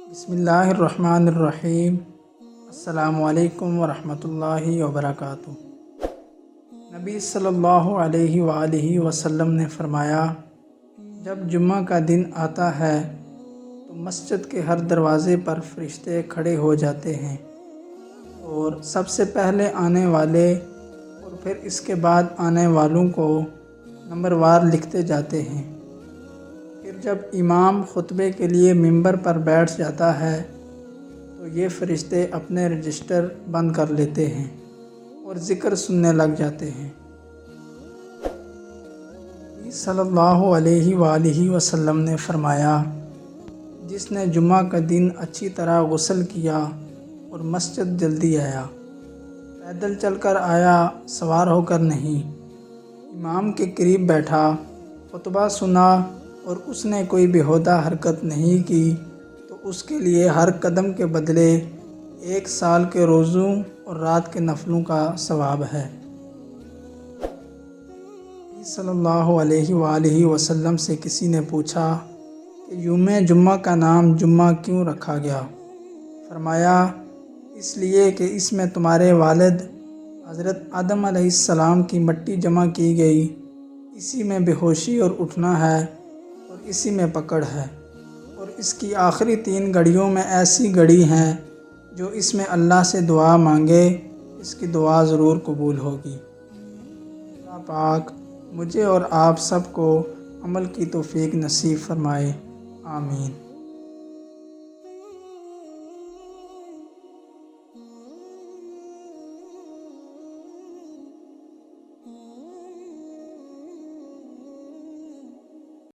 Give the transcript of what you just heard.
بسم اللہ الرحمن الرحیم۔ السلام علیکم ورحمۃ اللہ وبرکاتہ۔ نبی صلی اللہ علیہ وآلہ وسلم نے فرمایا، جب جمعہ کا دن آتا ہے تو مسجد کے ہر دروازے پر فرشتے کھڑے ہو جاتے ہیں اور سب سے پہلے آنے والے اور پھر اس کے بعد آنے والوں کو نمبر وار لکھتے جاتے ہیں۔ پھر جب امام خطبے کے لیے ممبر پر بیٹھ جاتا ہے تو یہ فرشتے اپنے رجسٹر بند کر لیتے ہیں اور ذکر سننے لگ جاتے ہیں۔ نبی صلی اللہ علیہ وآلہ وسلم نے فرمایا، جس نے جمعہ کا دن اچھی طرح غسل کیا اور مسجد جلدی آیا، پیدل چل کر آیا، سوار ہو کر نہیں، امام کے قریب بیٹھا، خطبہ سنا اور اس نے کوئی بیہودہ حرکت نہیں کی تو اس کے لیے ہر قدم کے بدلے 1 سال کے روزوں اور رات کے نفلوں کا ثواب ہے۔ نبی صلی اللہ علیہ وآلہ وسلم سے کسی نے پوچھا کہ یوم جمعہ کا نام جمعہ کیوں رکھا گیا؟ فرمایا، اس لیے کہ اس میں تمہارے والد حضرت آدم علیہ السلام کی مٹی جمع کی گئی، اسی میں بے ہوشی اور اٹھنا ہے اور اسی میں پکڑ ہے، اور اس کی آخری 3 گھڑیوں میں ایسی گھڑی ہیں جو اس میں اللہ سے دعا مانگے اس کی دعا ضرور قبول ہوگی۔ اللہ پاک مجھے اور آپ سب کو عمل کی توفیق نصیب فرمائے، آمین۔